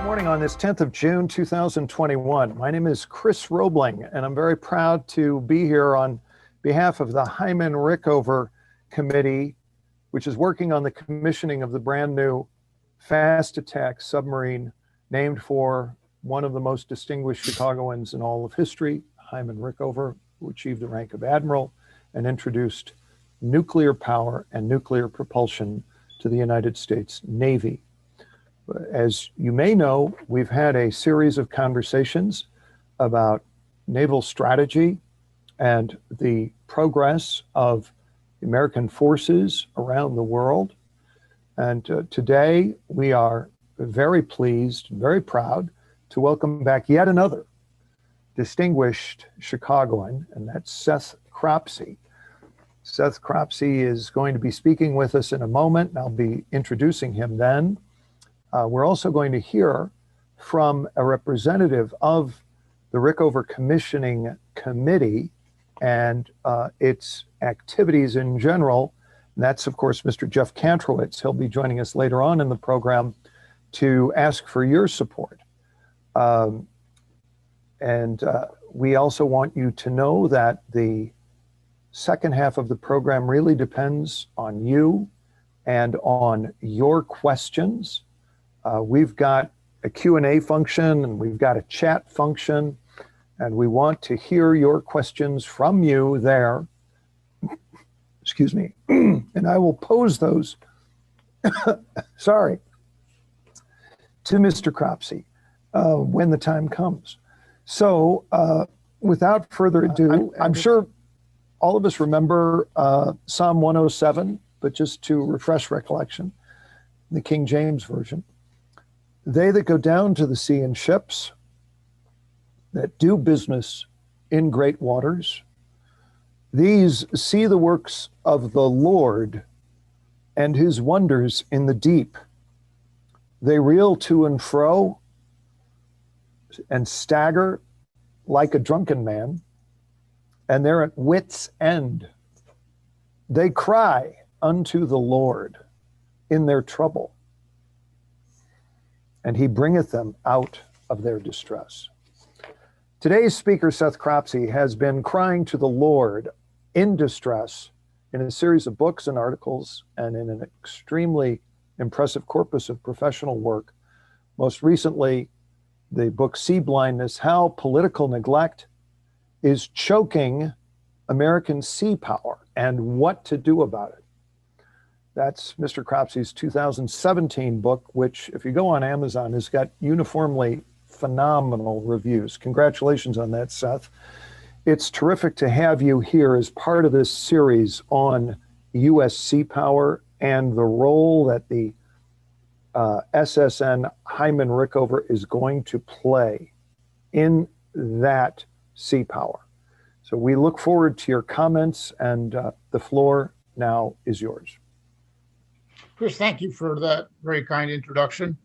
Morning on this 10th of June, 2021. My name is Chris Roebling, and I'm very proud to be here on behalf of the Hyman Rickover Committee, which is working on the commissioning of the brand new fast attack submarine named for one of the most distinguished Chicagoans in all of history, Hyman Rickover, who achieved the rank of admiral and introduced nuclear power and nuclear propulsion to the United States Navy. As you may know, we've had a series of conversations about naval strategy and the progress of American forces around the world. And today we are very pleased, very proud to welcome back yet another distinguished Chicagoan, and that's Seth Cropsey. Seth Cropsey is going to be speaking with us in a moment, and I'll be introducing him then. We're also going to hear from a representative of the Rickover Commissioning Committee and its activities in general. And that's, of course, Mr. Jeff Kantrowitz. He'll be joining us later on in the program to ask for your support. We also want you to know that the second half of the program really depends on you and on your questions. We've got a Q&A function and we've got a chat function, and we want to hear your questions from you there. Excuse me. And I will pose those, sorry, to Mr. Cropsey when the time comes. So without further ado, I'm sure all of us remember Psalm 107, but just to refresh recollection, the King James Version. They that go down to the sea in ships, that do business in great waters, these see the works of the Lord and his wonders in the deep. They reel to and fro and stagger like a drunken man, and they're at wit's end. They cry unto the Lord in their trouble, and he bringeth them out of their distress. Today's speaker, Seth Cropsey, has been crying to the Lord in distress in a series of books and articles and in an extremely impressive corpus of professional work. Most recently, the book Sea Blindness, How Political Neglect is Choking American Seapower and What to Do About It. That's Mr. Cropsey's 2017 book, which, if you go on Amazon, has got uniformly phenomenal reviews. Congratulations on that, Seth. It's terrific to have you here as part of this series on U.S. sea power and the role that the SSN Hyman Rickover is going to play in that sea power. So we look forward to your comments, and the floor now is yours. Chris, thank you for that very kind introduction.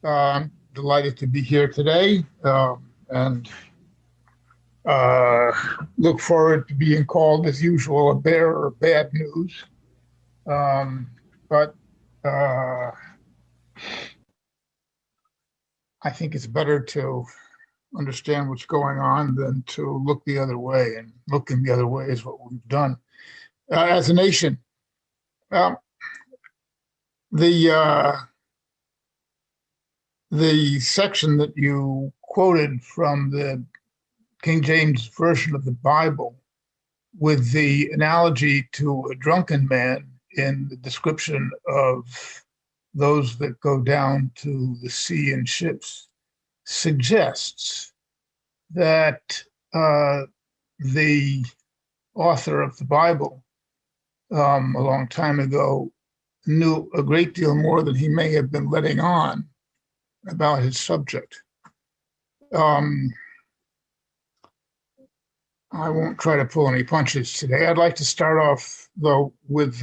I'm delighted to be here today and look forward to being called, as usual, a bearer of bad news. But I think it's better to understand what's going on than to look the other way, and looking the other way is what we've done as a nation. The section that you quoted from the King James Version of the Bible, with the analogy to a drunken man in the description of those that go down to the sea in ships, suggests that the author of the Bible a long time ago knew a great deal more than he may have been letting on about his subject. I won't try to pull any punches today. I'd like to start off, though, with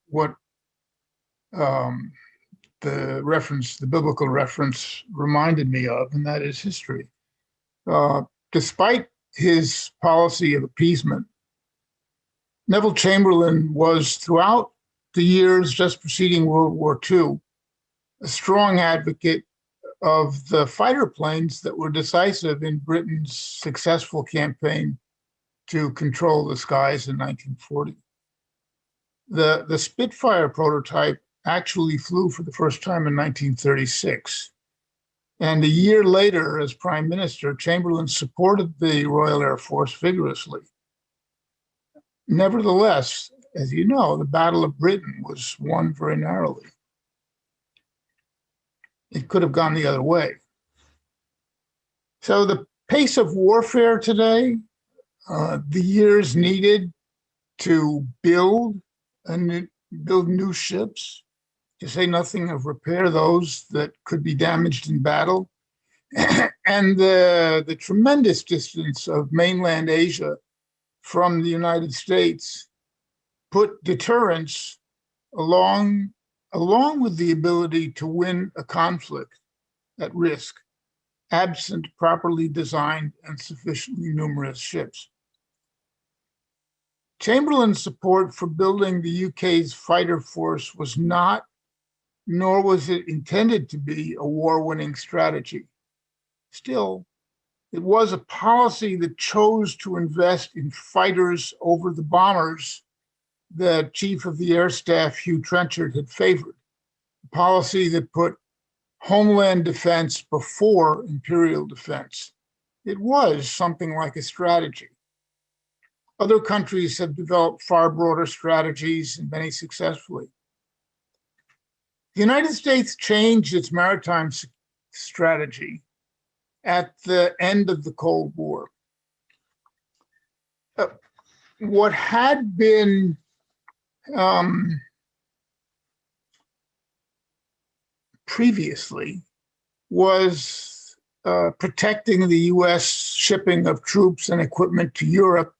what the biblical reference reminded me of, and that is history. Despite his policy of appeasement, Neville Chamberlain was, throughout the years just preceding World War II, a strong advocate of the fighter planes that were decisive in Britain's successful campaign to control the skies in 1940. The Spitfire prototype actually flew for the first time in 1936. And a year later, as Prime Minister, Chamberlain supported the Royal Air Force vigorously. Nevertheless, as you know, the Battle of Britain was won very narrowly. It could have gone the other way. So the pace of warfare today, the years needed to build new ships, to say nothing of repair those that could be damaged in battle, and the tremendous distance of mainland Asia from the United States put deterrence along with the ability to win a conflict at risk, absent properly designed and sufficiently numerous ships. Chamberlain's support for building the UK's fighter force was not, nor was it intended to be, a war-winning strategy. Still, it was a policy that chose to invest in fighters over the bombers that Chief of the Air Staff Hugh Trenchard had favored, a policy that put homeland defense before imperial defense. It was something like a strategy. Other countries have developed far broader strategies, and many successfully. The United States changed its maritime strategy at the end of the Cold War. What had been previously was protecting the US shipping of troops and equipment to Europe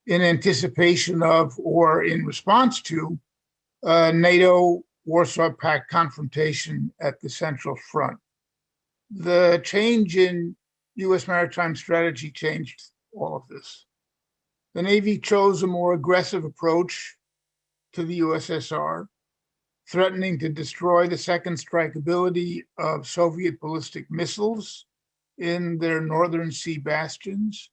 in anticipation of or in response to NATO Warsaw Pact confrontation at the Central Front. The change in US maritime strategy changed all of this. The Navy chose a more aggressive approach to the USSR, threatening to destroy the second strikeability of Soviet ballistic missiles in their northern sea bastions,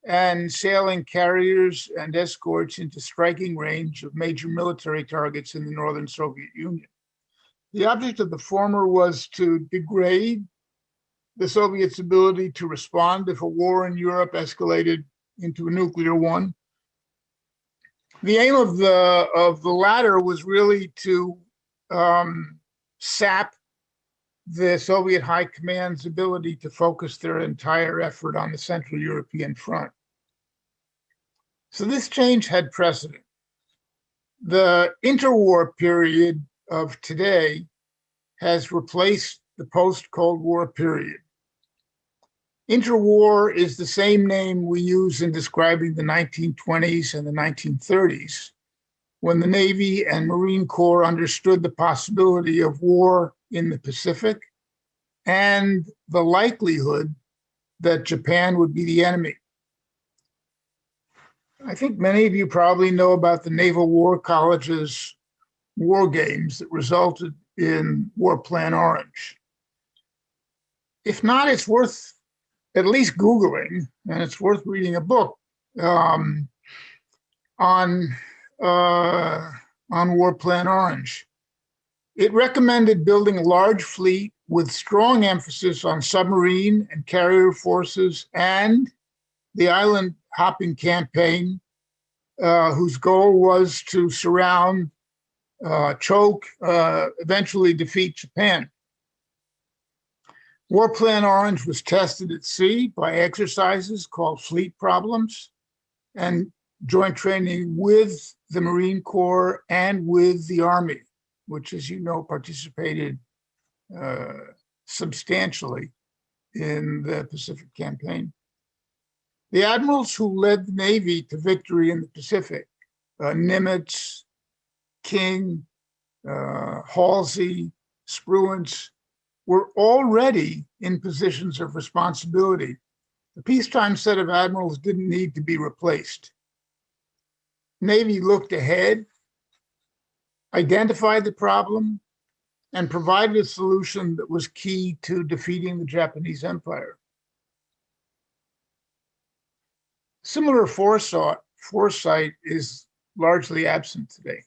and sailing carriers and escorts into striking range of major military targets in the northern Soviet Union. The object of the former was to degrade the Soviets' ability to respond if a war in Europe escalated into a nuclear one. The aim of the latter was really to sap the Soviet High Command's ability to focus their entire effort on the Central European front. So this change had precedent. The interwar period of today has replaced the post-Cold War period. Interwar is the same name we use in describing the 1920s and the 1930s, when the Navy and Marine Corps understood the possibility of war in the Pacific and the likelihood that Japan would be the enemy. I think many of you probably know about the Naval War College's war games that resulted in War Plan Orange. If not, it's worth at least Googling, and it's worth reading a book on War Plan Orange. It recommended building a large fleet with strong emphasis on submarine and carrier forces and the island hopping campaign, whose goal was to surround, choke, eventually defeat Japan. War Plan Orange was tested at sea by exercises called fleet problems and joint training with the Marine Corps and with the Army, which, as you know, participated substantially in the Pacific campaign. The admirals who led the Navy to victory in the Pacific, Nimitz, King, Halsey, Spruance, were already in positions of responsibility. The peacetime set of admirals didn't need to be replaced. Navy looked ahead, identified the problem, and provided a solution that was key to defeating the Japanese Empire. Similar foresight is largely absent today.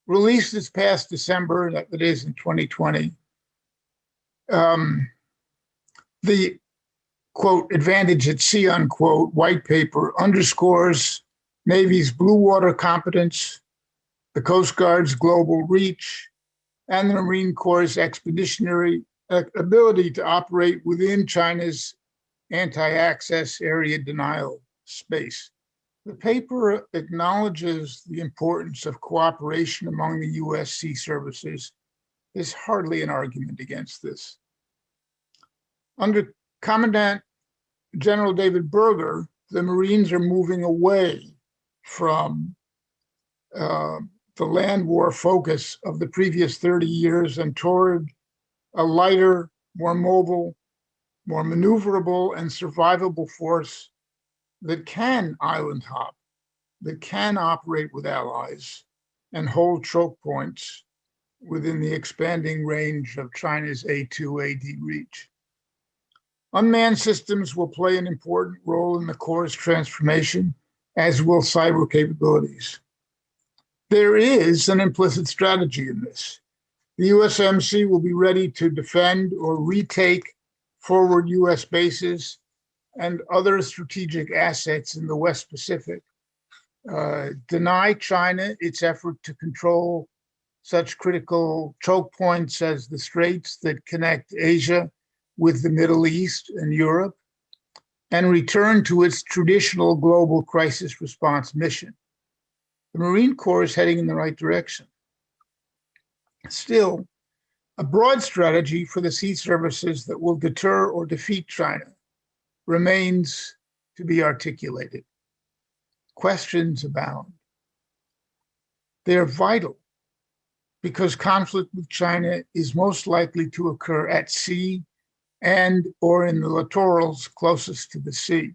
Released this past December, that is in 2020, the quote, advantage at sea, unquote, white paper underscores Navy's blue water competence, the Coast Guard's global reach, and the Marine Corps' expeditionary ability to operate within China's anti-access area denial space. The paper acknowledges the importance of cooperation among the U.S. sea services. There's hardly an argument against this. Under Commandant General David Berger, the Marines are moving away from the land war focus of the previous 30 years and toward a lighter, more mobile, more maneuverable and survivable force that can island hop, that can operate with allies and hold choke points within the expanding range of China's A2AD reach. Unmanned systems will play an important role in the Corps' transformation, as will cyber capabilities. There is an implicit strategy in this. The USMC will be ready to defend or retake forward US bases and other strategic assets in the West Pacific, deny China its effort to control such critical choke points as the straits that connect Asia with the Middle East and Europe, and return to its traditional global crisis response mission. The Marine Corps is heading in the right direction. Still, a broad strategy for the sea services that will deter or defeat China remains to be articulated. Questions abound. They're vital because conflict with China is most likely to occur at sea and or in the littorals closest to the sea.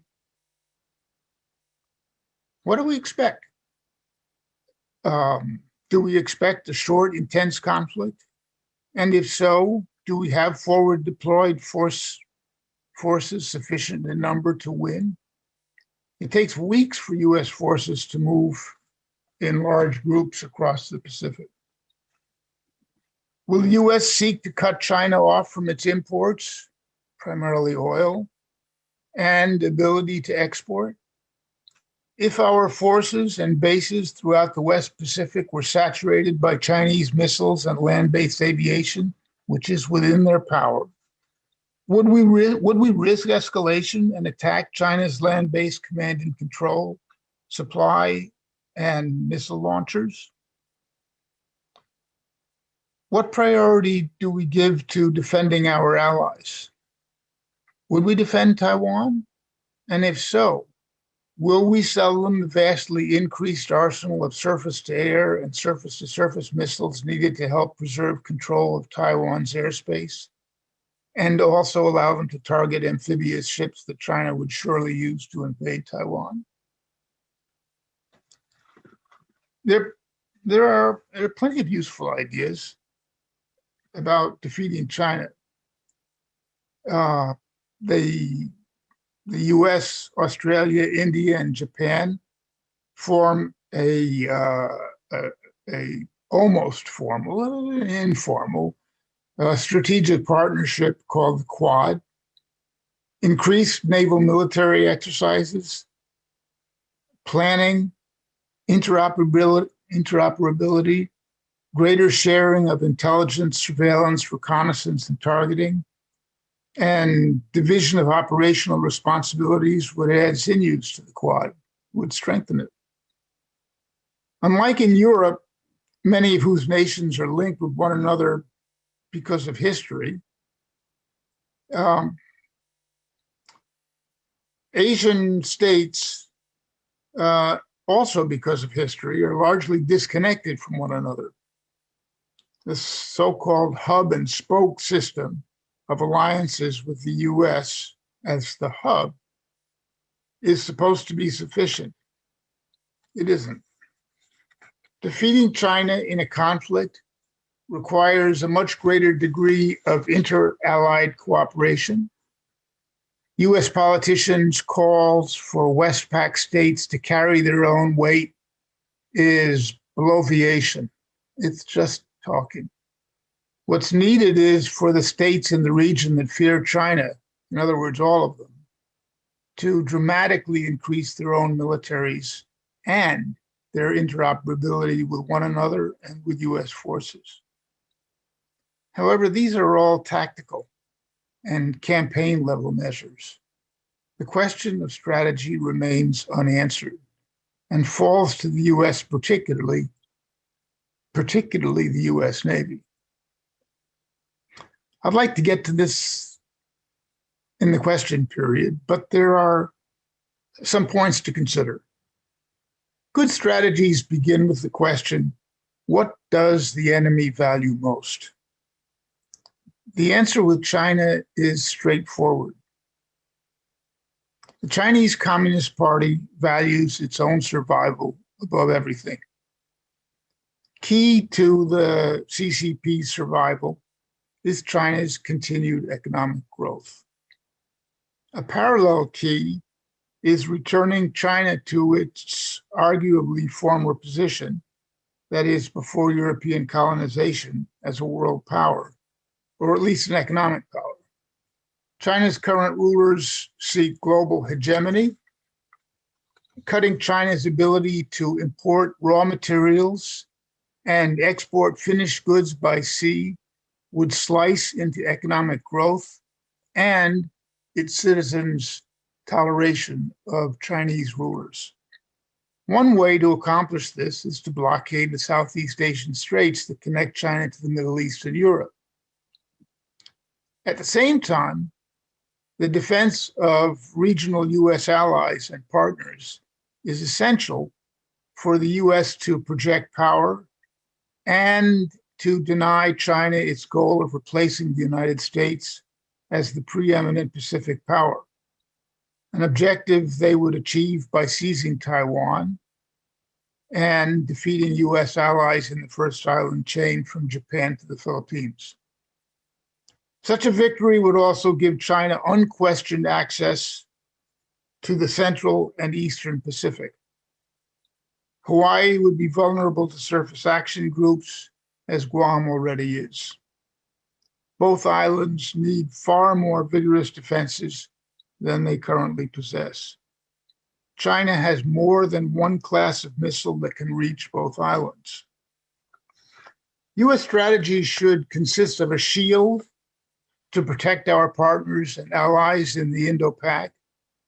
What do we expect? Do we expect a short, intense conflict? And if so, do we have forward deployed forces sufficient in number to win? It takes weeks for US forces to move in large groups across the Pacific. Will the US seek to cut China off from its imports, primarily oil, and ability to export? If our forces and bases throughout the West Pacific were saturated by Chinese missiles and land-based aviation, which is within their power, would we risk escalation and attack China's land-based command and control, supply, and missile launchers? What priority do we give to defending our allies? Would we defend Taiwan? And if so, will we sell them the vastly increased arsenal of surface-to-air and surface-to-surface missiles needed to help preserve control of Taiwan's airspace, and also allow them to target amphibious ships that China would surely use to invade Taiwan? There are plenty of useful ideas about defeating China. The US, Australia, India, and Japan form a almost formal, informal strategic partnership called the Quad. Increased naval military exercises, planning, interoperability, greater sharing of intelligence, surveillance, reconnaissance, and targeting, and division of operational responsibilities would add sinews to the Quad, would strengthen it. Unlike in Europe, many of whose nations are linked with one another because of history, Asian states, also because of history, are largely disconnected from one another. This so-called hub and spoke system of alliances with the US as the hub is supposed to be sufficient. It isn't. Defeating China in a conflict requires a much greater degree of inter-allied cooperation. U.S. politicians' calls for Westpac states to carry their own weight is bloviation. It's just talking. What's needed is for the states in the region that fear China, in other words, all of them, to dramatically increase their own militaries and their interoperability with one another and with U.S. forces. However, these are all tactical and campaign-level measures. The question of strategy remains unanswered and falls to the U.S., particularly the U.S. Navy. I'd like to get to this in the question period, but there are some points to consider. Good strategies begin with the question, what does the enemy value most? The answer with China is straightforward. The Chinese Communist Party values its own survival above everything. Key to the CCP's survival is China's continued economic growth. A parallel key is returning China to its arguably former position, that is, before European colonization, as a world power, or at least an economic power. China's current rulers seek global hegemony. Cutting China's ability to import raw materials and export finished goods by sea would slice into economic growth and its citizens' toleration of Chinese rulers. One way to accomplish this is to blockade the Southeast Asian straits that connect China to the Middle East and Europe. At the same time, the defense of regional U.S. allies and partners is essential for the U.S. to project power and to deny China its goal of replacing the United States as the preeminent Pacific power, an objective they would achieve by seizing Taiwan and defeating U.S. allies in the first island chain from Japan to the Philippines. Such a victory would also give China unquestioned access to the Central and Eastern Pacific. Hawaii would be vulnerable to surface action groups, as Guam already is. Both islands need far more vigorous defenses than they currently possess. China has more than one class of missile that can reach both islands. U.S. strategy should consist of a shield to protect our partners and allies in the Indo-Pac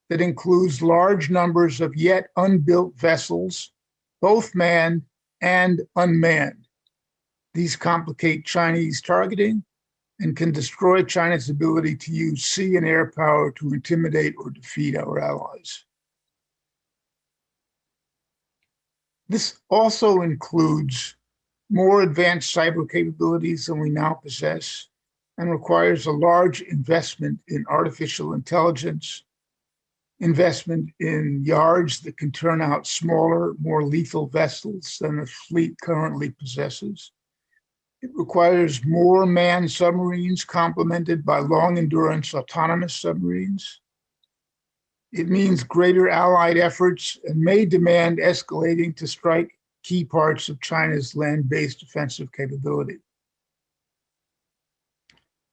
that includes large numbers of yet unbuilt vessels, both manned and unmanned. These complicate Chinese targeting and can destroy China's ability to use sea and air power to intimidate or defeat our allies. This also includes more advanced cyber capabilities than we now possess and requires a large investment in artificial intelligence, investment in yards that can turn out smaller, more lethal vessels than the fleet currently possesses. It requires more manned submarines complemented by long-endurance autonomous submarines. It means greater allied efforts and may demand escalating to strike key parts of China's land-based defensive capability.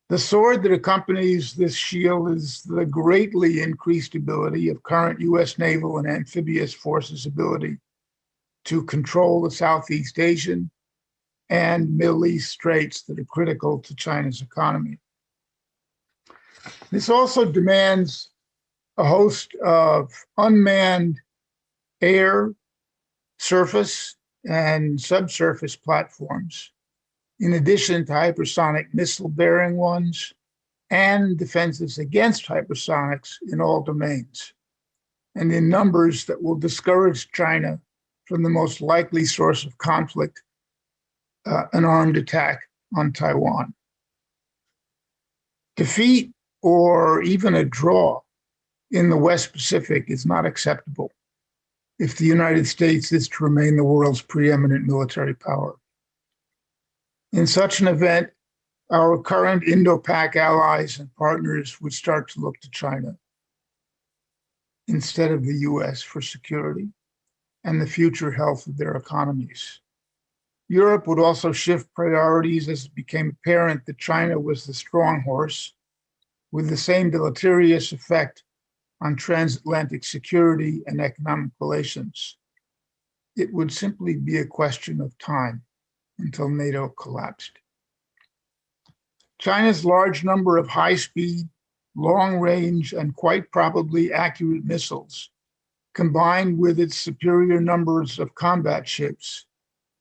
The sword that accompanies this shield is the greatly increased ability of current U.S. naval and amphibious forces' ability to control the Southeast Asian and Middle East straits that are critical to China's economy. This also demands a host of unmanned air, surface, and subsurface platforms, in addition to hypersonic missile-bearing ones and defenses against hypersonics in all domains, and in numbers that will discourage China from the most likely source of conflict, an armed attack on Taiwan. Defeat or even a draw in the West Pacific is not acceptable if the United States is to remain the world's preeminent military power. In such an event, our current Indo-Pac allies and partners would start to look to China instead of the US for security and the future health of their economies. Europe would also shift priorities as it became apparent that China was the strong horse with the same deleterious effect on transatlantic security and economic relations. It would simply be a question of time until NATO collapsed. China's large number of high-speed, long-range, and quite probably accurate missiles, combined with its superior numbers of combat ships,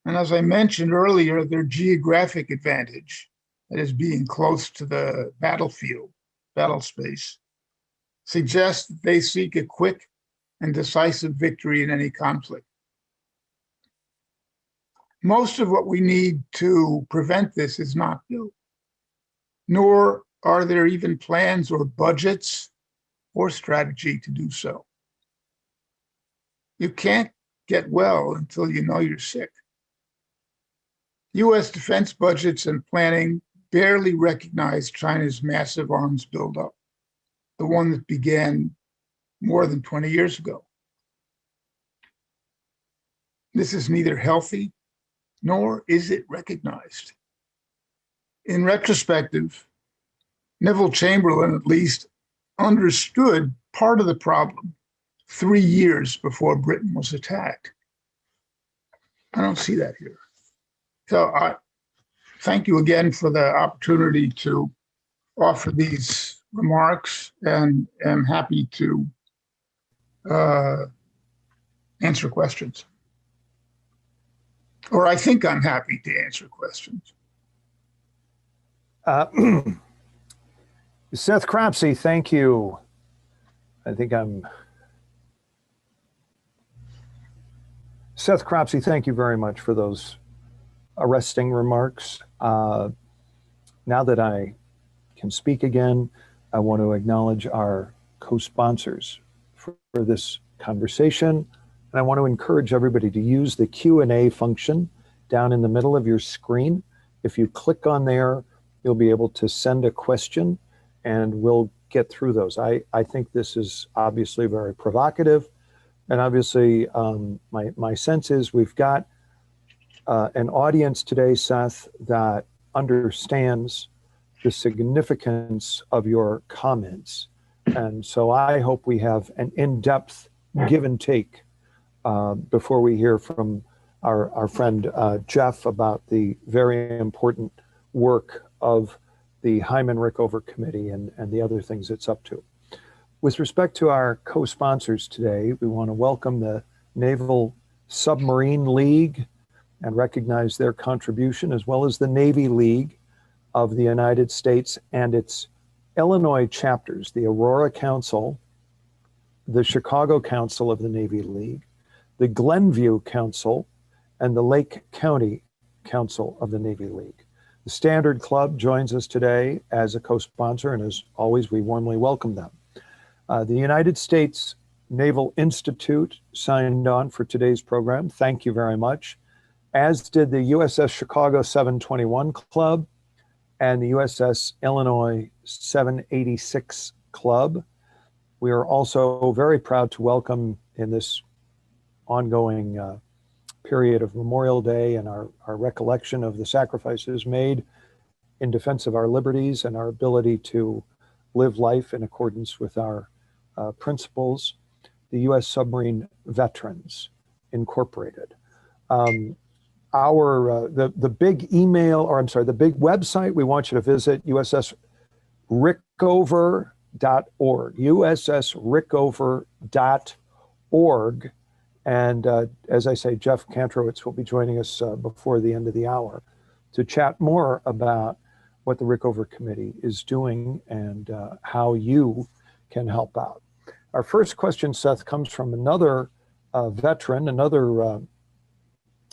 and as I mentioned earlier, their geographic advantage, that is being close to the battlefield, battle space, suggests that they seek a quick and decisive victory in any conflict. Most of what we need to prevent this is not built, nor are there even plans or budgets or strategy to do so. You can't get well until you know you're sick. US defense budgets and planning barely recognize China's massive arms buildup, the one that began more than 20 years ago. This is neither healthy nor is it recognized. In retrospective, Neville Chamberlain at least understood part of the problem 3 years before Britain was attacked. I don't see that here. So I thank you again for the opportunity to offer these remarks, and am happy to answer questions. Or I think I'm happy to answer questions. Seth Cropsey, thank you. Seth Cropsey, thank you very much for those arresting remarks. Now that I can speak again, I want to acknowledge our co-sponsors for this conversation. And I want to encourage everybody to use the Q&A function down in the middle of your screen. If you click on there, you'll be able to send a question and we'll get through those. I think this is obviously very provocative. And obviously, my sense is we've got an audience today, Seth, that understands the significance of your comments. And so I hope we have an in-depth give and take before we hear from our friend Jeff about the very important work of the Hyman Rickover Committee and the other things it's up to. With respect to our co-sponsors today, we want to welcome the Naval Submarine League and recognize their contribution, as well as the Navy League of the United States and its Illinois chapters, the Aurora Council, the Chicago Council of the Navy League, the Glenview Council, and the Lake County Council of the Navy League. The Standard Club joins us today as a co-sponsor, and as always, we warmly welcome them. The United States Naval Institute signed on for today's program. Thank you very much. As did the USS Chicago 721 Club and the USS Illinois 786 Club. We are also very proud to welcome in this ongoing period of Memorial Day and our recollection of the sacrifices made in defense of our liberties and our ability to live life in accordance with our principles, the U.S. Submarine Veterans Incorporated. The big email, or I'm sorry, the big website we want you to visit, ussrickover.org, ussrickover.org. And as I say, Jeff Kantrowitz will be joining us before the end of the hour to chat more about what the Rickover Committee is doing and how you can help out. Our first question, Seth, comes from another veteran of the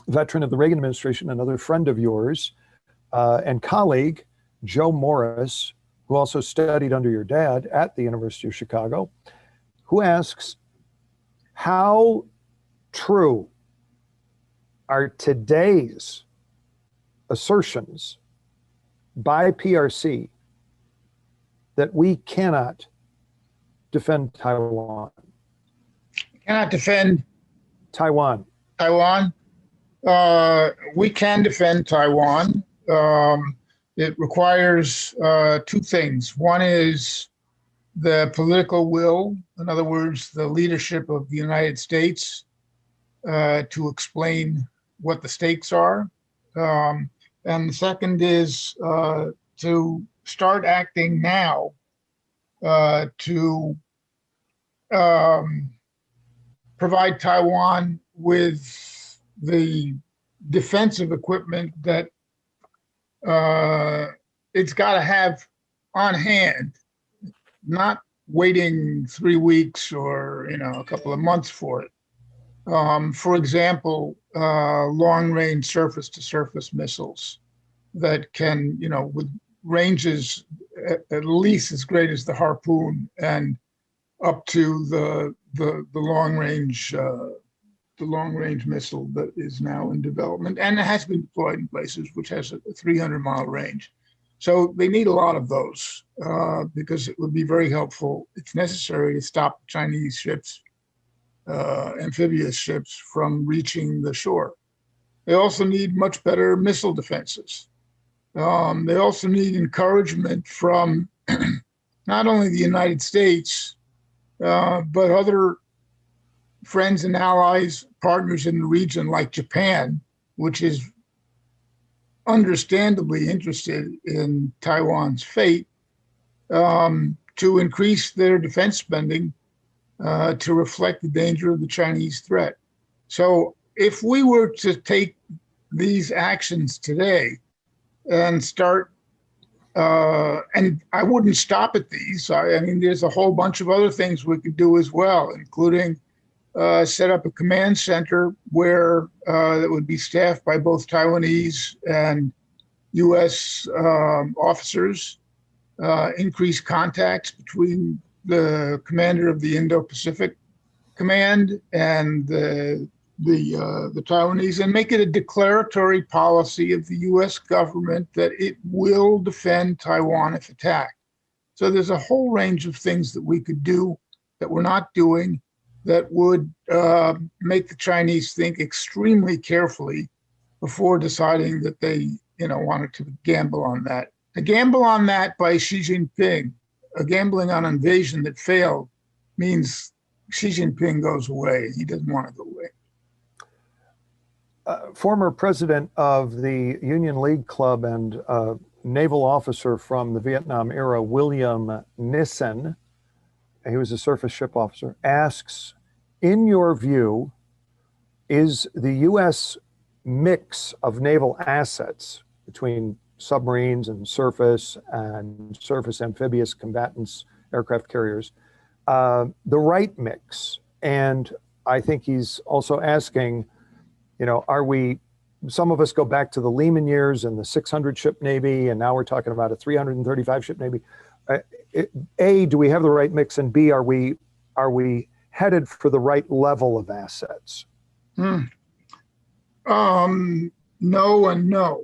Reagan administration, another friend of yours and colleague, Joe Morris, who also studied under your dad at the University of Chicago, who asks, how true are today's assertions by PRC that we cannot defend Taiwan. Cannot defend Taiwan. Taiwan. We can defend Taiwan. It requires two things. One is the political will, in other words, the leadership of the United States to explain what the stakes are. And the second is to start acting now to provide Taiwan with the defensive equipment that it's got to have on hand, not waiting 3 weeks or a couple of months for it. For example, long-range surface-to-surface missiles that can, with ranges at least as great as the Harpoon and up to the long-range missile that is now in development and it has been deployed in places, which has a 300-mile range. So they need a lot of those because it would be very helpful. It's necessary to stop Chinese ships, amphibious ships, from reaching the shore. They also need much better missile defenses. They also need encouragement from not only the United States, but other friends and allies, partners in the region like Japan, which is understandably interested in Taiwan's fate, to increase their defense spending to reflect the danger of the Chinese threat. So if we were to take these actions today and start, and I wouldn't stop at these. I mean, there's a whole bunch of other things we could do as well, including set up a command center where that would be staffed by both Taiwanese and U.S. officers, increase contacts between the commander of the Indo-Pacific Command and the Taiwanese, and make it a declaratory policy of the U.S. government that it will defend Taiwan if attacked. So there's a whole range of things that we could do that we're not doing that would make the Chinese think extremely carefully before deciding that they, wanted to gamble on that. A gamble on that by Xi Jinping, a gambling on invasion that failed, means Xi Jinping goes away. He doesn't want to go away. Former president of the Union League Club and naval officer from the Vietnam era, William Nissen, he was a surface ship officer, asks, in your view, is the U.S. mix of naval assets between submarines and surface amphibious combatants, aircraft carriers, the right mix? And I think he's also asking, some of us go back to the Lehman years and the 600 ship Navy, and now we're talking about a 335 ship Navy. A, do we have the right mix? And B, are we headed for the right level of assets? No and no.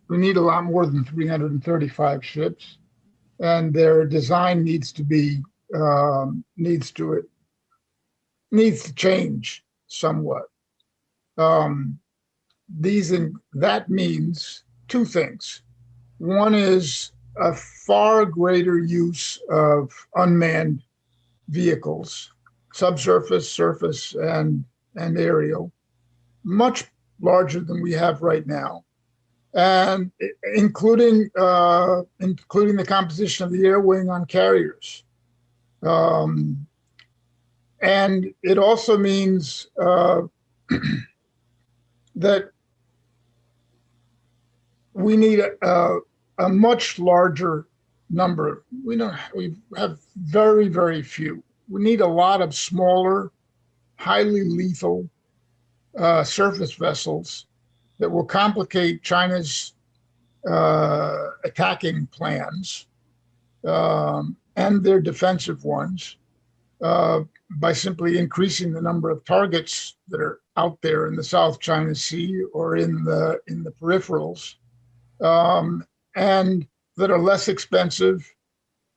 We need a lot more than 335 ships, and their design needs to change somewhat. That means two things. One is a far greater use of unmanned vehicles, subsurface, surface, and aerial, much larger than we have right now, and including the composition of the air wing on carriers. And it also means that we need a much larger number. We have very, very few. We need a lot of smaller, highly lethal surface vessels that will complicate China's attacking plans and their defensive ones by simply increasing the number of targets that are out there in the South China Sea or in the peripherals, and that are less expensive,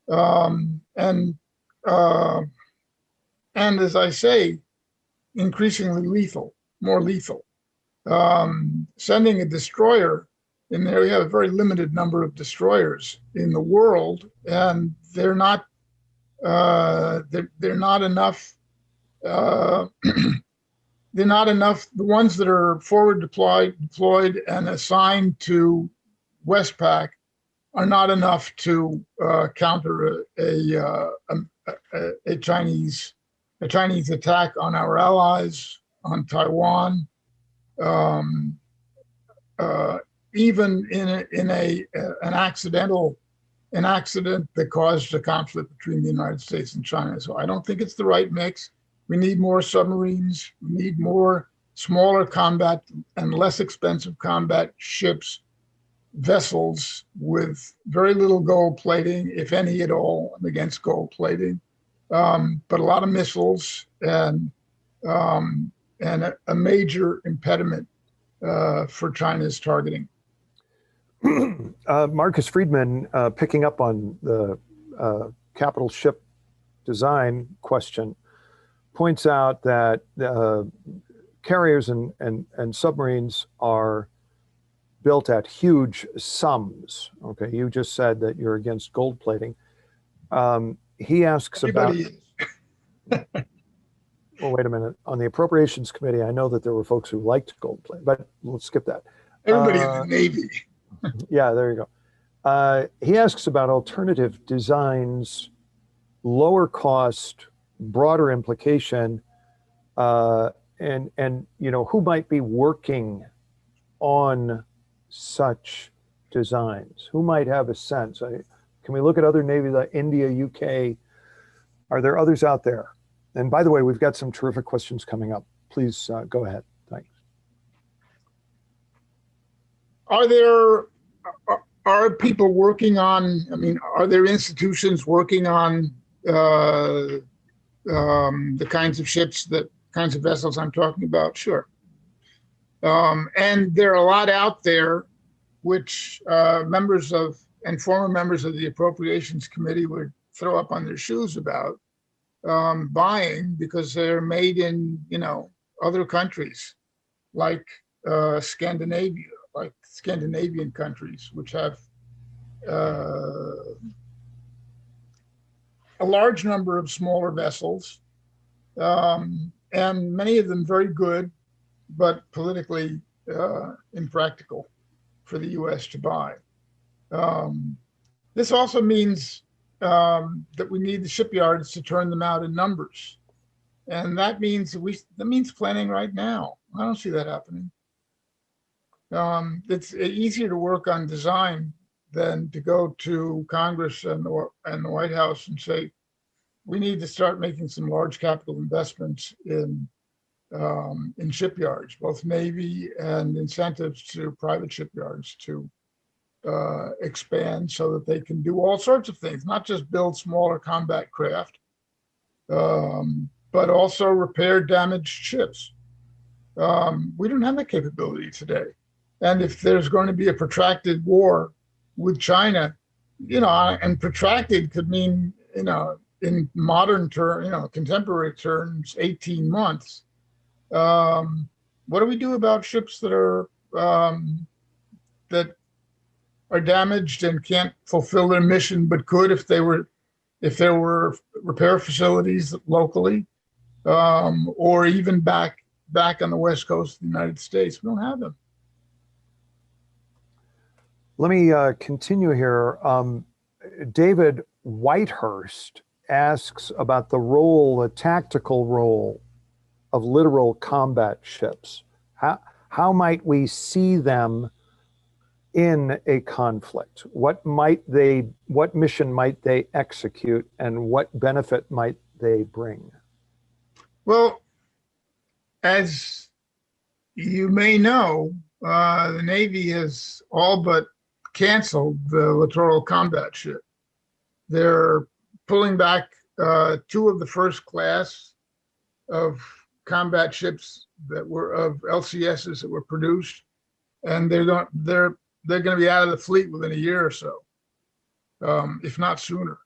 and as I say, increasingly lethal, more lethal. Sending a destroyer in there, we have a very limited number of destroyers in the world, and they're not enough. They're not enough. The ones that are forward deployed and assigned to Westpac are not enough to counter a Chinese attack on our allies, on Taiwan, even in an accident that caused a conflict between the United States and China. So I don't think it's the right mix. We need more submarines. We need more smaller combat and less expensive combat ships, vessels with very little gold plating, if any at all. I'm against gold plating, but a lot of missiles and a major impediment for China's targeting. Marcus Friedman, picking up on the capital ship design question, points out that carriers and submarines are built at huge sums. Okay, you just said that you're against gold plating. He asks Everybody about. Well, wait a minute. On the Appropriations Committee, I know that there were folks who liked gold plating, but we'll skip that. Everybody in the Navy. Yeah, there you go. He asks about alternative designs, lower cost, broader implication, and who might be working on such designs? Who might have a sense? Can we look at other navies like India, UK? Are there others out there? And by the way, we've got some terrific questions coming up. Please go ahead. Thanks. Are people working on, are there institutions working on the kinds of ships, kinds of vessels I'm talking about? Sure. And there are a lot out there which members of and former members of the Appropriations Committee would throw up on their shoes about buying, because they're made in other countries like Scandinavia, like Scandinavian countries, which have a large number of smaller vessels, and many of them very good, but politically impractical for the U.S. to buy. This also means that we need the shipyards to turn them out in numbers, and that means planning right now. I don't see that happening. It's easier to work on design than to go to Congress and the White House and say, we need to start making some large capital investments in shipyards, both Navy and incentives to private shipyards to expand so that they can do all sorts of things, not just build smaller combat craft, but also repair damaged ships. We don't have that capability today. And if there's going to be a protracted war with China, and protracted could mean, in modern terms, contemporary terms, 18 months. What do we do about ships that are damaged and can't fulfill their mission, but could if there were repair facilities locally, or even back on the West Coast of the United States? We don't have them. Let me continue here. David Whitehurst asks about the tactical role of littoral combat ships. How might we see them in a conflict? What mission might they execute, and what benefit might they bring? Well, as you may know, the Navy has all but canceled the littoral combat ship. They're pulling back two of the first class of combat ships that were of LCSs that were produced, and they're going to be out of the fleet within a year or so, if not sooner.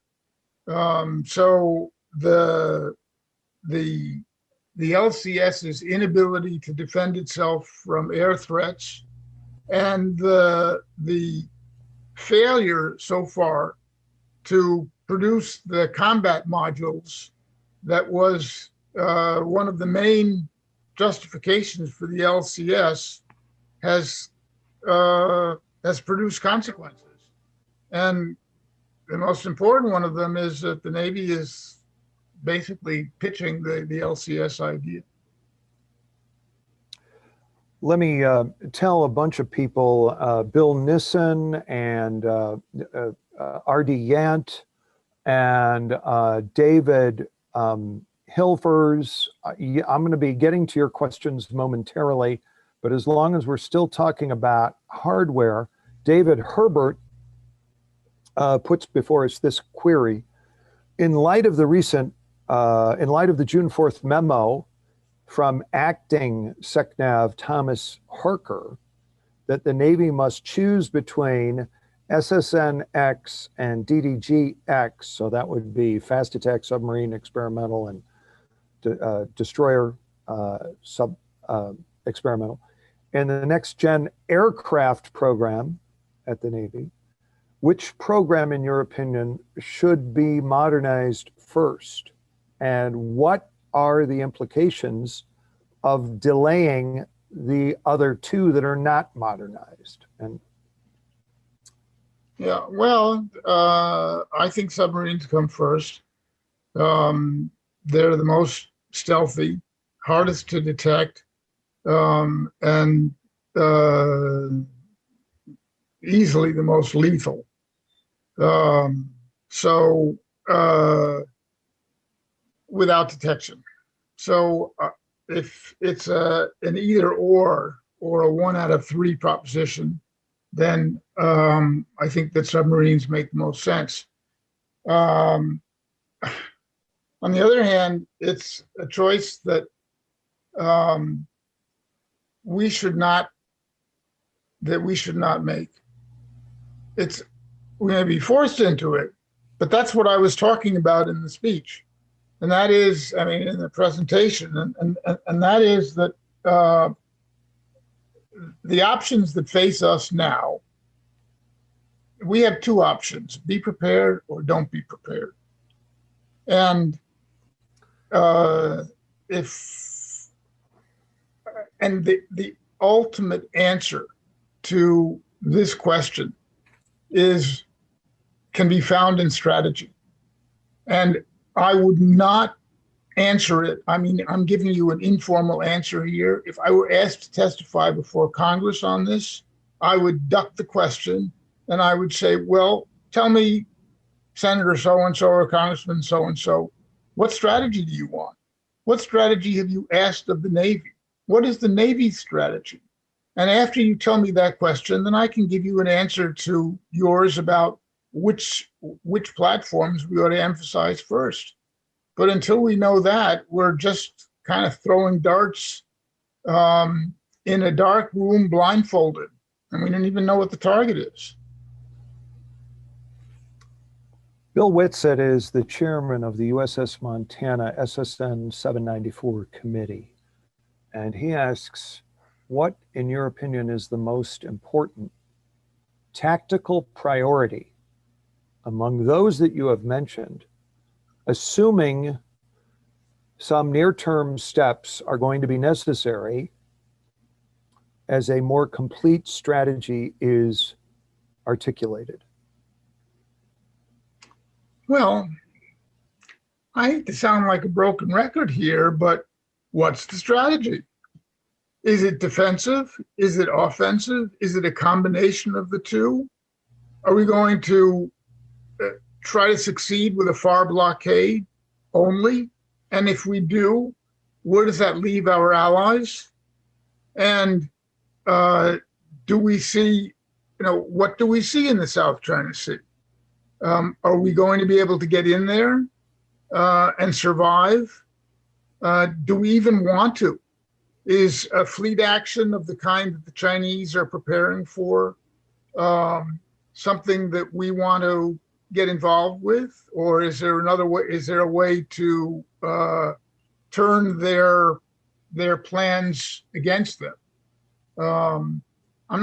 So the LCS's inability to defend itself from air threats and the failure so far to produce the combat modules that was one of the main justifications for the LCS has produced consequences. And the most important one of them is that the Navy is basically pitching the LCS idea. Let me tell a bunch of people, Bill Nissen and R.D. Yant and David Hilfers. I'm going to be getting to your questions momentarily, but as long as we're still talking about hardware, David Herbert puts before us this query. In light of the June 4th memo from acting SecNav Thomas Harker, that the Navy must choose between SSN-X and DDG-X, so that would be fast attack submarine experimental and destroyer experimental, and the next gen aircraft program at the Navy. Which program, in your opinion, should be modernized first? And what are the implications of delaying the other two that are not modernized? And yeah, well, I think submarines come first. They're the most stealthy, hardest to detect, and easily the most lethal. Without detection. So if it's an either or a 1 out of 3 proposition, then I think that submarines make the most sense. On the other hand, it's a choice that we should not make. We may be forced into it, but that's what I was talking about in the speech. And that is, I mean, in the presentation, and that is that the options that face us now, we have 2 options: be prepared or don't be prepared. And the ultimate answer to this question can be found in strategy. And I would not answer it. I mean, I'm giving you an informal answer here. If I were asked to testify before Congress on this, I would duck the question and I would say, well, tell me, Senator so-and-so or Congressman so-and-so, what strategy do you want? What strategy have you asked of the Navy? What is the Navy's strategy? And after you tell me that question, then I can give you an answer to yours about which platforms we ought to emphasize first. But until we know that, we're just kind of throwing darts in a dark room blindfolded, and we don't even know what the target is. Bill Whitsett is the chairman of the USS Montana SSN 794 committee, and he asks, what, in your opinion, is the most important tactical priority among those that you have mentioned, assuming some near-term steps are going to be necessary as a more complete strategy is articulated? Well, I hate to sound like a broken record here, but what's the strategy? Is it defensive? Is it offensive? Is it a combination of the two? Are we going to try to succeed with a FAR blockade only? And if we do, where does that leave our allies? And do we see, what do we see in the South China Sea? Are we going to be able to get in there and survive? Do we even want to? Is a fleet action of the kind that the Chinese are preparing for something that we want to get involved with? Or is there another way? Is there a way to turn their plans against them? I'm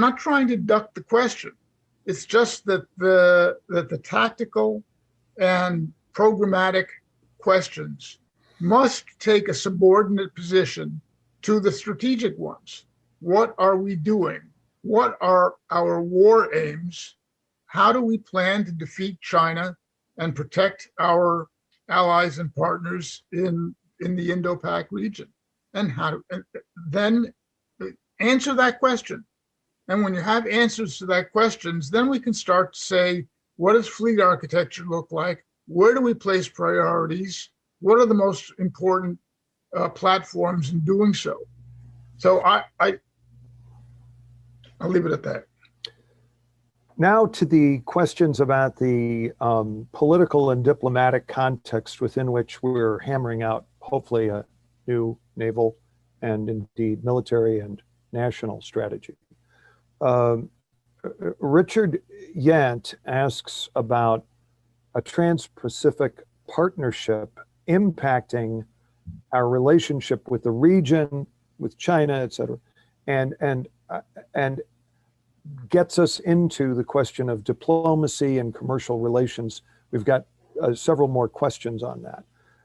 not trying to duck the question. It's just that the tactical and programmatic questions must take a subordinate position to the strategic ones. What are we doing? What are our war aims? How do we plan to defeat China and protect our allies and partners in the Indo-Pac region? And then answer that question. And when you have answers to that questions, then we can start to say, what does fleet architecture look like? Where do we place priorities? What are the most important platforms in doing so? So I'll leave it at that. Now to the questions about the political and diplomatic context within which we're hammering out, hopefully, a new naval and indeed military and national strategy. Richard Yant asks about a Trans-Pacific Partnership impacting our relationship with the region, with China, et cetera, and gets us into the question of diplomacy and commercial relations. We've got several more questions on that.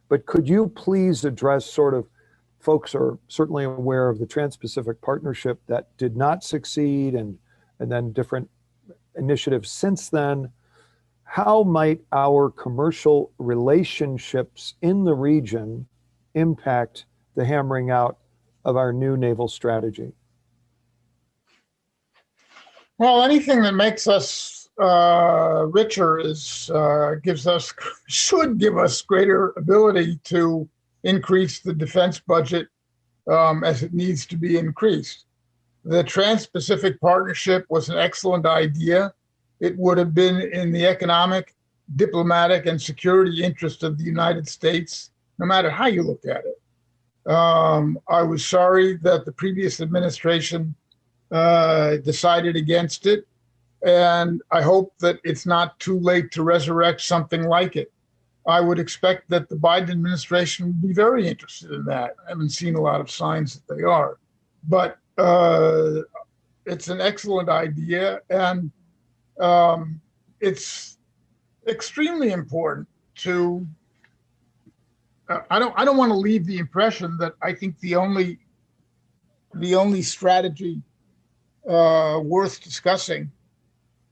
But could you please address sort of, folks are certainly aware of the Trans-Pacific Partnership that did not succeed and then different initiatives since then. How might our commercial relationships in the region impact the hammering out of our new naval strategy? Well, anything that makes us richer should give us greater ability to increase the defense budget as it needs to be increased. The Trans-Pacific Partnership was an excellent idea. It would have been in the economic, diplomatic, and security interest of the United States, no matter how you look at it. I was sorry that the previous administration decided against it, and I hope that it's not too late to resurrect something like it. I would expect that the Biden administration would be very interested in that. I haven't seen a lot of signs that they are, but it's an excellent idea, and it's extremely important to. I don't want to leave the impression that I think the only strategy worth discussing,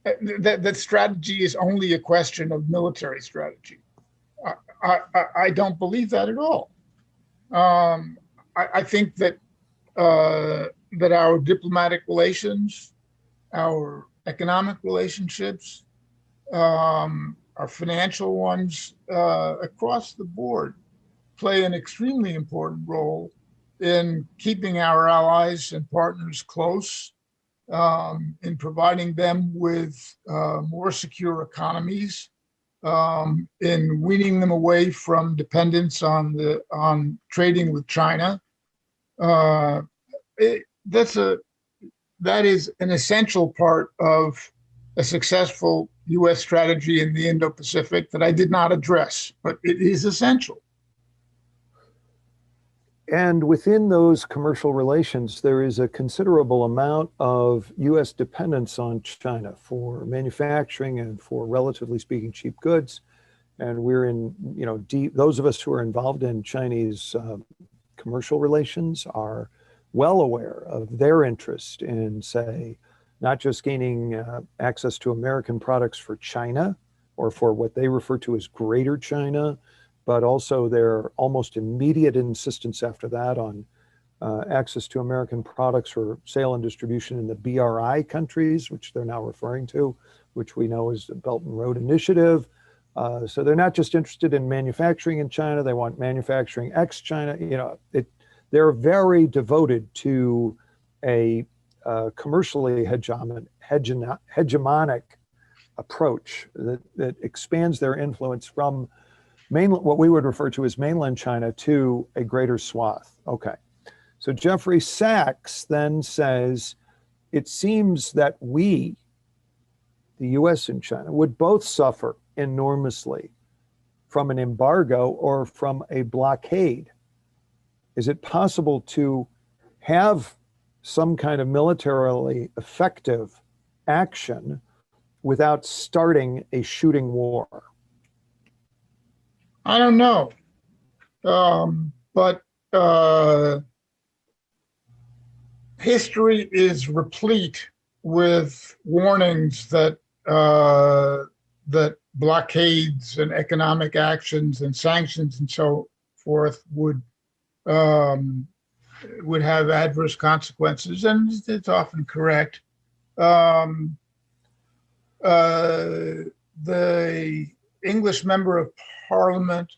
that strategy is only a question of military strategy. I don't believe that at all. I think that that our diplomatic relations, our economic relationships, our financial ones across the board play an extremely important role in keeping our allies and partners close, in providing them with more secure economies, in weaning them away from dependence on trading with China. That is an essential part of a successful U.S. strategy in the Indo-Pacific that I did not address, but it is essential. And within those commercial relations, there is a considerable amount of U.S. dependence on China for manufacturing and for, relatively speaking, cheap goods. And we're in, those of us who are involved in Chinese commercial relations are well aware of their interest in, say, not just gaining access to American products for China or for what they refer to as Greater China, but also their almost immediate insistence after that on access to American products for sale and distribution in the BRI countries, which they're now referring to, which we know is the Belt and Road Initiative. So they're not just interested in manufacturing in China, they want manufacturing ex-China. They're very devoted to a commercially hegemonic approach that expands their influence from what we would refer to as mainland China to a greater swath. Okay. So Jeffrey Sachs then says, it seems that we, the US and China, would both suffer enormously from an embargo or from a blockade. Is it possible to have some kind of militarily effective action without starting a shooting war? I don't know. But history is replete with warnings that that blockades and economic actions and sanctions and so forth would have adverse consequences, and it's often correct. The English member of Parliament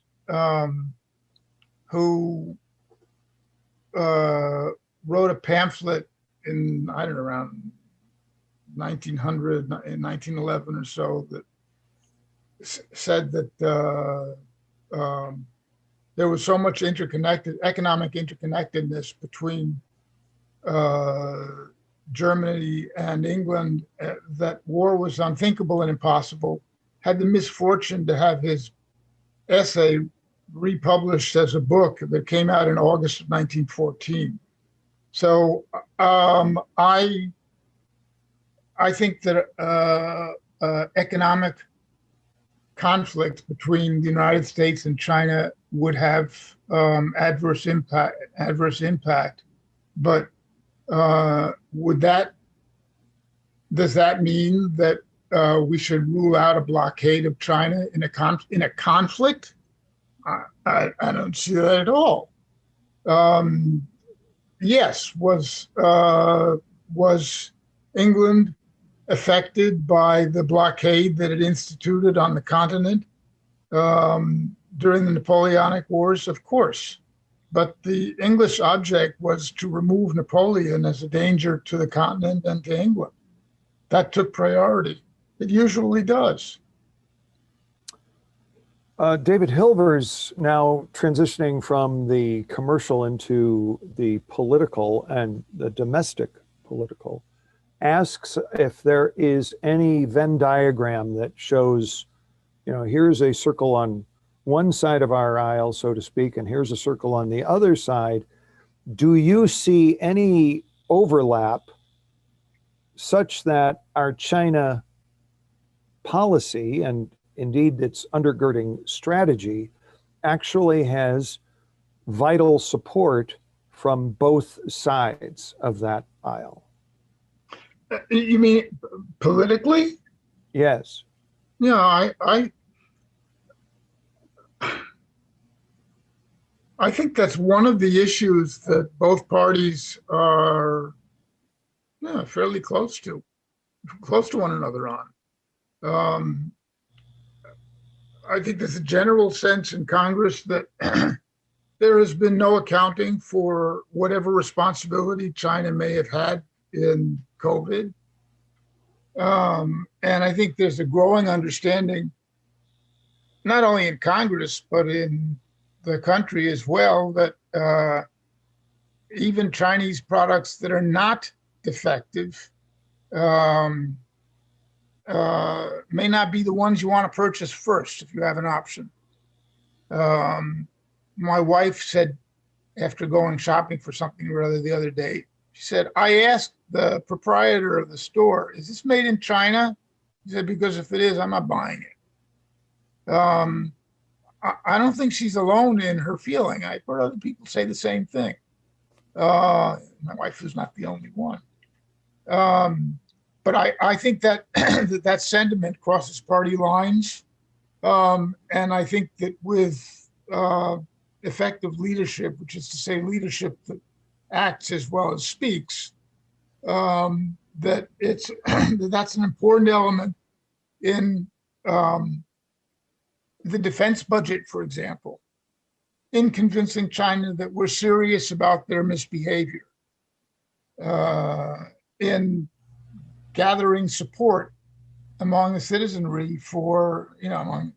who wrote a pamphlet in, I don't know, around 1900, in 1911 or so, that said that there was so much economic interconnectedness between Germany and England that war was unthinkable and impossible. Had the misfortune to have his essay republished as a book that came out in August of 1914. So I think that economic conflict between the United States and China would have adverse impact. But does that mean that we should rule out a blockade of China in a conflict? I don't see that at all. Yes, was England affected by the blockade that it instituted on the continent during the Napoleonic Wars? Of course. But the English object was to remove Napoleon as a danger to the continent and to England. That took priority. It usually does. David Hilver's now transitioning from the commercial into the political and the domestic political, asks if there is any Venn diagram that shows, here's a circle on one side of our aisle, so to speak, and here's a circle on the other side. Do you see any overlap such that our China policy, and indeed its undergirding strategy, actually has vital support from both sides of that aisle? You mean politically? Yes. Yeah, I think that's one of the issues that both parties are fairly close to one another on. I think there's a general sense in Congress that there has been no accounting for whatever responsibility China may have had in COVID. And I think there's a growing understanding, not only in Congress, but in the country as well, that even Chinese products that are not defective may not be the ones you want to purchase first if you have an option. My wife said, after going shopping for something or other the other day, she said, I asked the proprietor of the store, is this made in China? He said, because if it is, I'm not buying it. I don't think she's alone in her feeling. I've heard other people say the same thing. My wife is not the only one. But I think that that sentiment crosses party lines. And I think that with effective leadership, which is to say leadership that acts as well as speaks, that that's an important element in the defense budget, for example, in convincing China that we're serious about their misbehavior, in gathering support among the citizenry for, among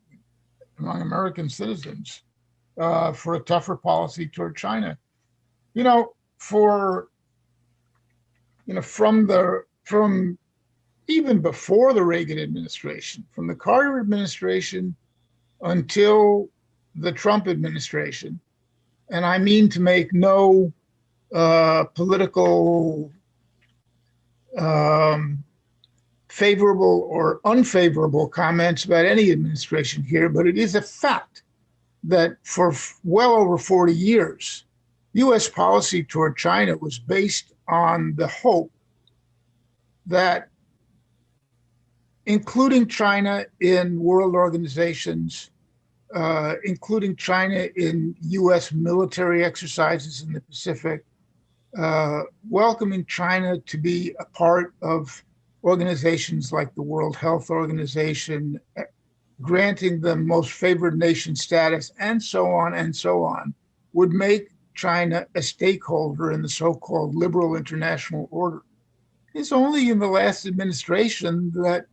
among American citizens for a tougher policy toward China. You know, from even before the Reagan administration, from the Carter administration until the Trump administration, and I mean to make no political favorable or unfavorable comments about any administration here, but it is a fact that for well over 40 years, U.S. policy toward China was based on the hope that including China in world organizations, including China in U.S. military exercises in the Pacific, welcoming China to be a part of organizations like the World Health Organization, granting them most favored nation status, and so on, would make China a stakeholder in the so-called liberal international order. It's only in the last administration that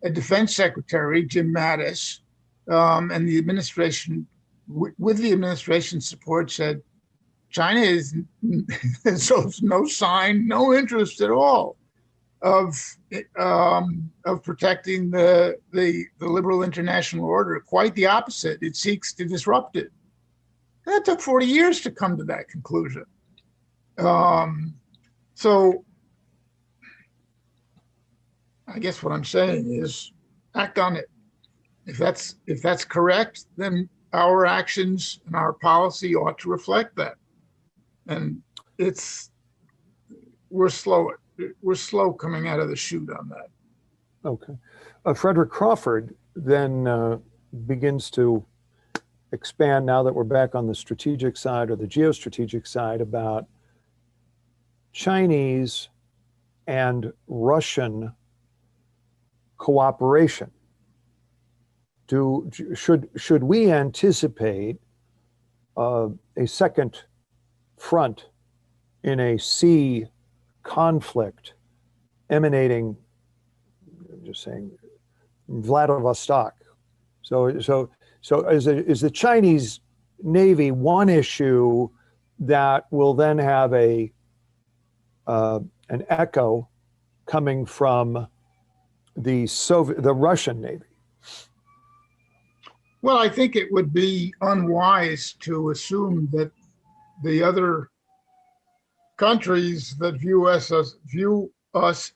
a defense secretary, Jim Mattis, and the administration, with the administration's support, said China is so no sign, no interest at all of protecting the liberal international order. Quite the opposite. It seeks to disrupt it. And that took 40 years to come to that conclusion. So I guess what I'm saying is act on it. If that's correct, then our actions and our policy ought to reflect that. And we're slow coming out of the chute on that. Okay. Frederick Crawford then begins to expand, now that we're back on the strategic side or the geostrategic side, about Chinese and Russian cooperation. Should we anticipate a second front in a sea conflict emanating, I'm just saying, Vladivostok? So is the Chinese Navy one issue that will then have an echo coming from the Russian Navy? Well, I think it would be unwise to assume that the other countries that view us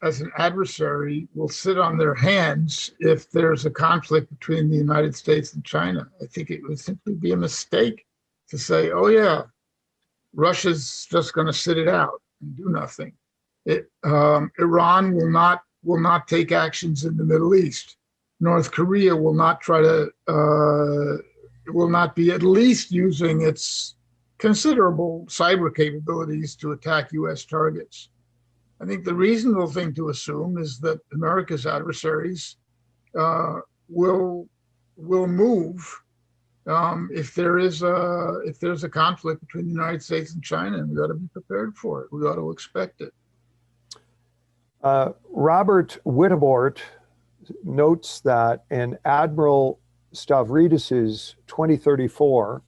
as an adversary will sit on their hands if there's a conflict between the United States and China. I think it would simply be a mistake to say, oh yeah, Russia's just going to sit it out and do nothing. Iran will not take actions in the Middle East. North Korea will not be at least using its considerable cyber capabilities to attack U.S. targets. I think the reasonable thing to assume is that America's adversaries will move if there's a conflict between the United States and China, and we got to be prepared for it. We got to expect it. Robert Whittabort notes that in Admiral Stavridis's 2034,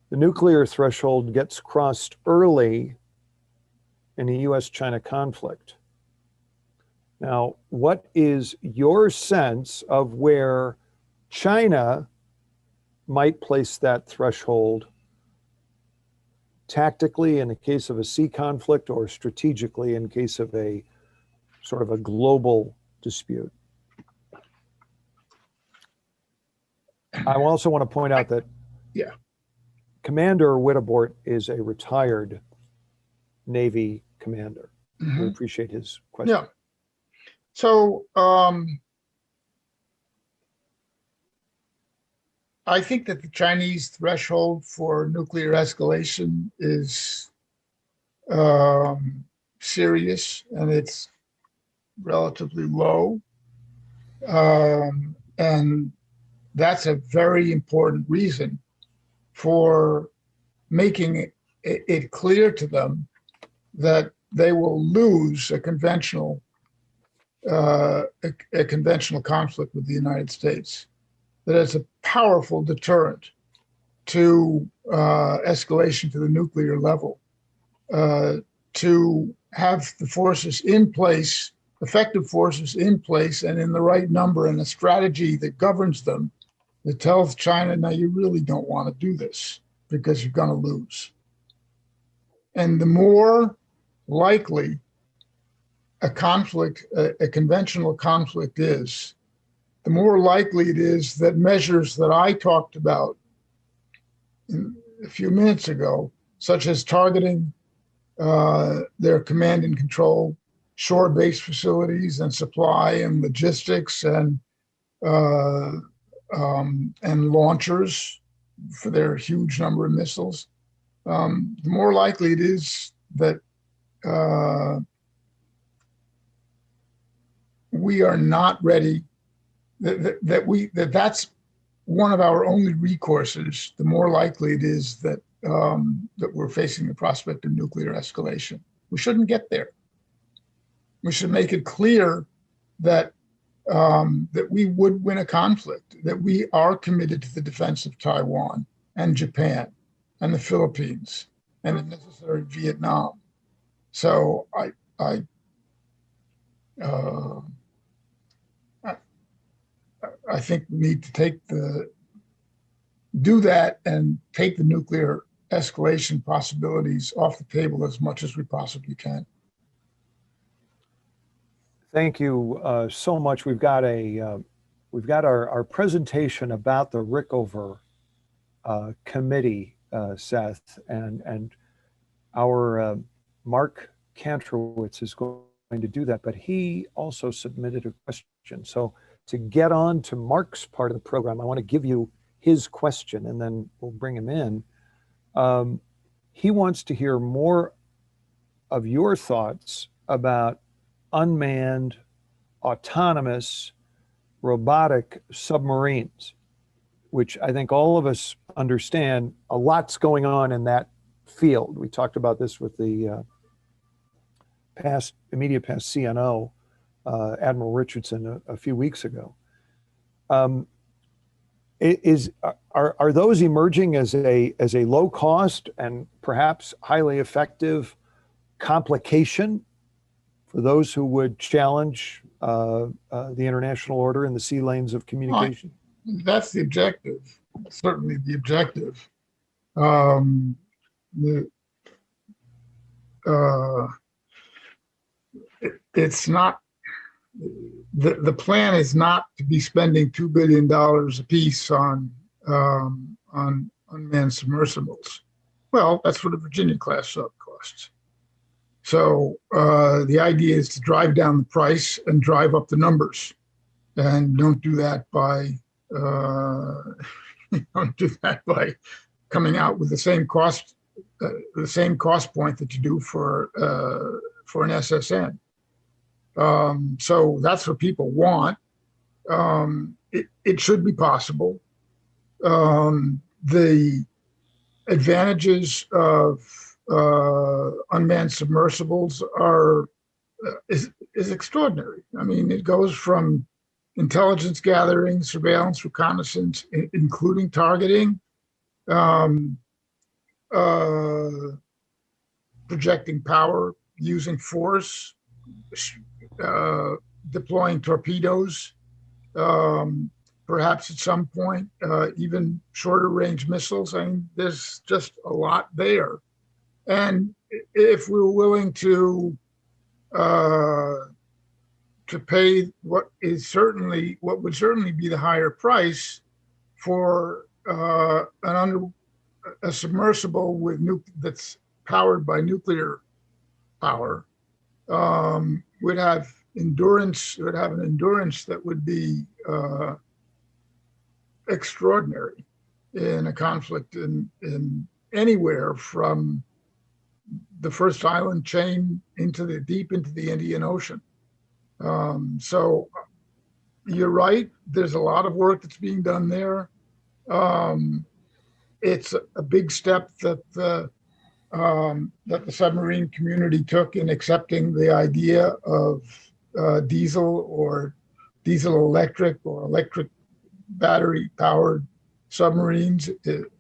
the nuclear threshold gets crossed early in a U.S.-China conflict. Now, what is your sense of where China might place that threshold tactically in the case of a sea conflict, or strategically in case of a sort of a global dispute? I also want to point out that Commander Whittabort is a retired Navy commander. Mm-hmm. We appreciate his question. Yeah. So I think that the Chinese threshold for nuclear escalation is serious, and it's relatively low. And that's a very important reason for making it clear to them that they will lose a conventional conflict with the United States. that it's a powerful deterrent to escalation to the nuclear level, to have the forces in place, effective forces in place and in the right number, and a strategy that governs them, that tells China, now you really don't want to do this because you're going to lose. And the more likely a conflict, a conventional conflict is, the more likely it is that measures that I talked about a few minutes ago, such as targeting their command and control, shore-based facilities and supply and logistics and launchers for their huge number of missiles, the more likely it is that we are not ready, that's one of our only recourses, the more likely it is that that we're facing the prospect of nuclear escalation. We shouldn't get there. We should make it clear that that we would win a conflict, that we are committed to the defense of Taiwan and Japan and the Philippines and if necessary Vietnam. So I think we need to do that and take the nuclear escalation possibilities off the table as much as we possibly can. Thank you so much. We've got our presentation about the Rickover committee, Seth, and our Mark Kantrowitz is going to do that, but he also submitted a question. So to get on to Mark's part of the program, I want to give you his question and then we'll bring him in. He wants to hear more of your thoughts about unmanned, autonomous, robotic submarines, which I think all of us understand a lot's going on in that field. We talked about this with the immediate past CNO, Admiral Richardson, a few weeks ago. Are those emerging as a low cost and perhaps highly effective complication for those who would challenge the international order in the sea lanes of communication? That's the objective, certainly the objective. It's not, the plan is not to be spending $2 billion apiece on unmanned submersibles. Well, that's what a Virginia-class sub costs. So the idea is to drive down the price and drive up the numbers, and don't do that by coming out with the same cost point that you do for an SSN. So that's what people want. It should be possible. The advantages of unmanned submersibles is extraordinary. I mean, it goes from intelligence gathering, surveillance, reconnaissance, including targeting, projecting power, using force, deploying torpedoes, perhaps at some point even shorter range missiles. I mean, there's just a lot there. And if we were willing to pay what would certainly be the higher price for a submersible that's powered by nuclear power, would have endurance. It would have an endurance that would be extraordinary in a conflict in anywhere from the first island chain deep into the Indian Ocean. So you're right. There's a lot of work that's being done there. It's a big step that the submarine community took in accepting the idea of diesel or diesel electric or electric battery-powered submarines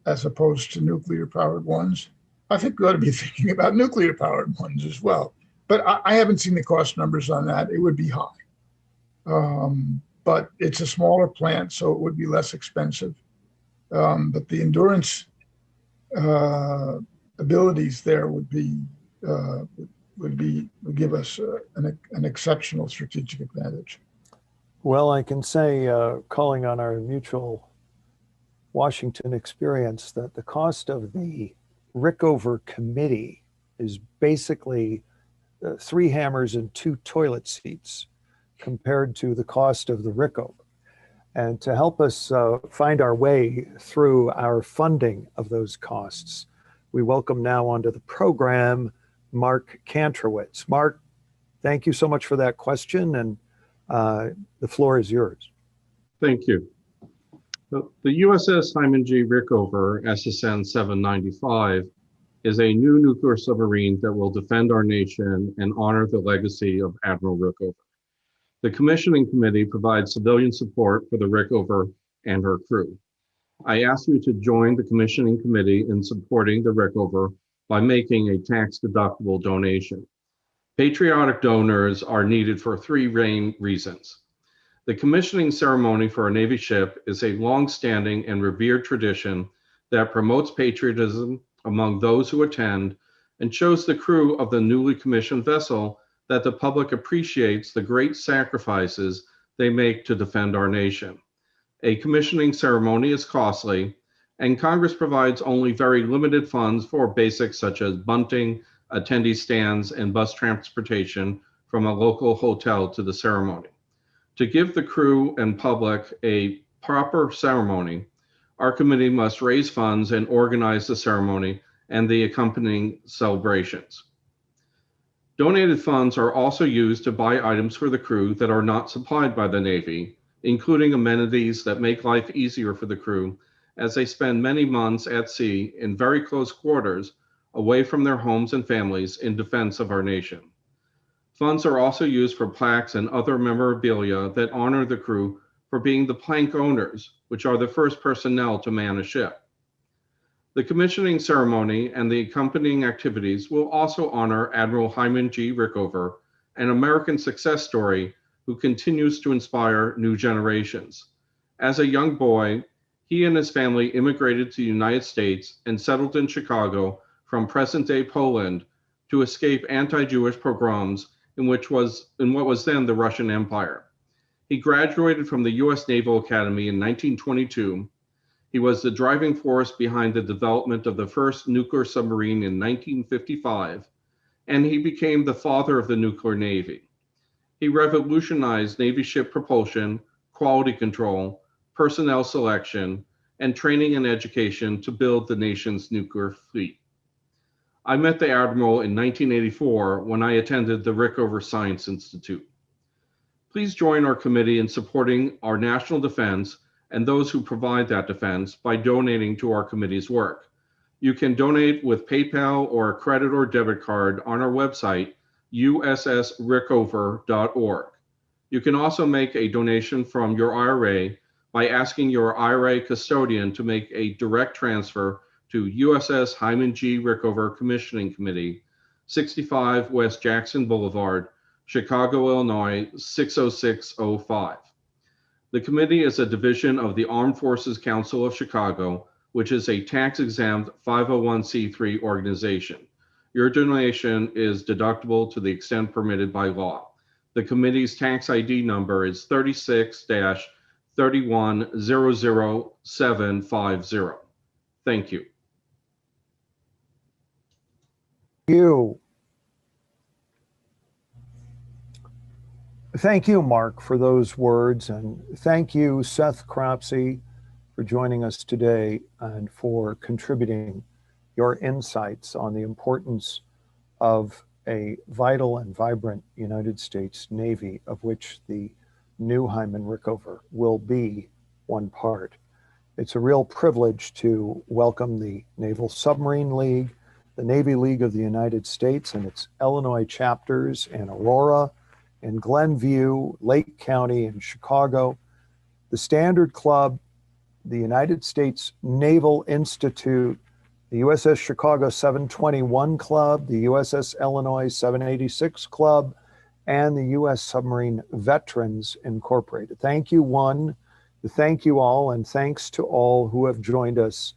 as opposed to nuclear-powered ones. I think we ought to be thinking about nuclear-powered ones as well. But I haven't seen the cost numbers on that. It would be high. But it's a smaller plant, so it would be less expensive. But the endurance abilities there would give us an exceptional strategic advantage. Well, I can say, calling on our mutual Washington experience, that the cost of the Rickover Committee is basically 3 hammers and 2 toilet seats compared to the cost of the Rickover. And to help us find our way through our funding of those costs, we welcome now onto the program Mark Kantrowitz. Mark, thank you so much for that question, and the floor is yours. Thank you. The USS Hyman G. Rickover, SSN 795, is a new nuclear submarine that will defend our nation and honor the legacy of Admiral Rickover. The commissioning committee provides civilian support for the Rickover and her crew. I ask you to join the commissioning committee in supporting the Rickover by making a tax-deductible donation. Patriotic donors are needed for 3 main reasons. The commissioning ceremony for a Navy ship is a long-standing and revered tradition that promotes patriotism among those who attend and shows the crew of the newly commissioned vessel that the public appreciates the great sacrifices they make to defend our nation. A commissioning ceremony is costly, and Congress provides only very limited funds for basics such as bunting, attendee stands, and bus transportation from a local hotel to the ceremony. To give the crew and public a proper ceremony, our committee must raise funds and organize the ceremony and the accompanying celebrations. Donated funds are also used to buy items for the crew that are not supplied by the Navy, including amenities that make life easier for the crew as they spend many months at sea in very close quarters away from their homes and families in defense of our nation. Funds are also used for plaques and other memorabilia that honor the crew for being the plank owners, which are the first personnel to man a ship. The commissioning ceremony and the accompanying activities will also honor Admiral Hyman G. Rickover, an American success story who continues to inspire new generations. As a young boy, he and his family immigrated to the United States and settled in Chicago from present-day Poland to escape anti-Jewish pogroms in what was then the Russian Empire. He graduated from the U.S. Naval Academy in 1922. He was the driving force behind the development of the first nuclear submarine in 1955, and he became the father of the nuclear Navy. He revolutionized Navy ship propulsion, quality control, personnel selection, and training and education to build the nation's nuclear fleet. I met the Admiral in 1984 when I attended the Rickover Science Institute. Please join our committee in supporting our national defense and those who provide that defense by donating to our committee's work. You can donate with PayPal or a credit or debit card on our website, ussrickover.org. You can also make a donation from your IRA by asking your IRA custodian to make a direct transfer to USS Hyman G. Rickover Commissioning Committee, 65 West Jackson Boulevard, Chicago, Illinois, 60605. The committee is a division of the Armed Forces Council of Chicago, which is a tax-exempt 501c3 organization. Your donation is deductible to the extent permitted by law. The committee's tax ID number is 36-3100750. Thank you. Thank you, Mark, for those words, and thank you, Seth Cropsey, for joining us today and for contributing your insights on the importance of a vital and vibrant United States Navy, of which the new Hyman Rickover will be one part. It's a real privilege to welcome the Naval Submarine League, the Navy League of the United States and its Illinois chapters in Aurora, in Glenview, Lake County, and Chicago, the Standard Club, the United States Naval Institute, the USS Chicago 721 Club, the USS Illinois 786 Club, and the U.S. Submarine Veterans Incorporated. Thank you, one. Thank you all, and thanks to all who have joined us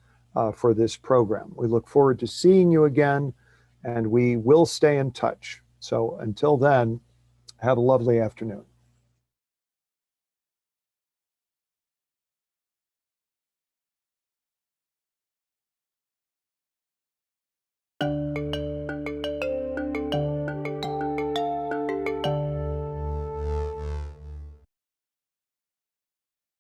for this program. We look forward to seeing you again, and we will stay in touch. So until then, have a lovely afternoon.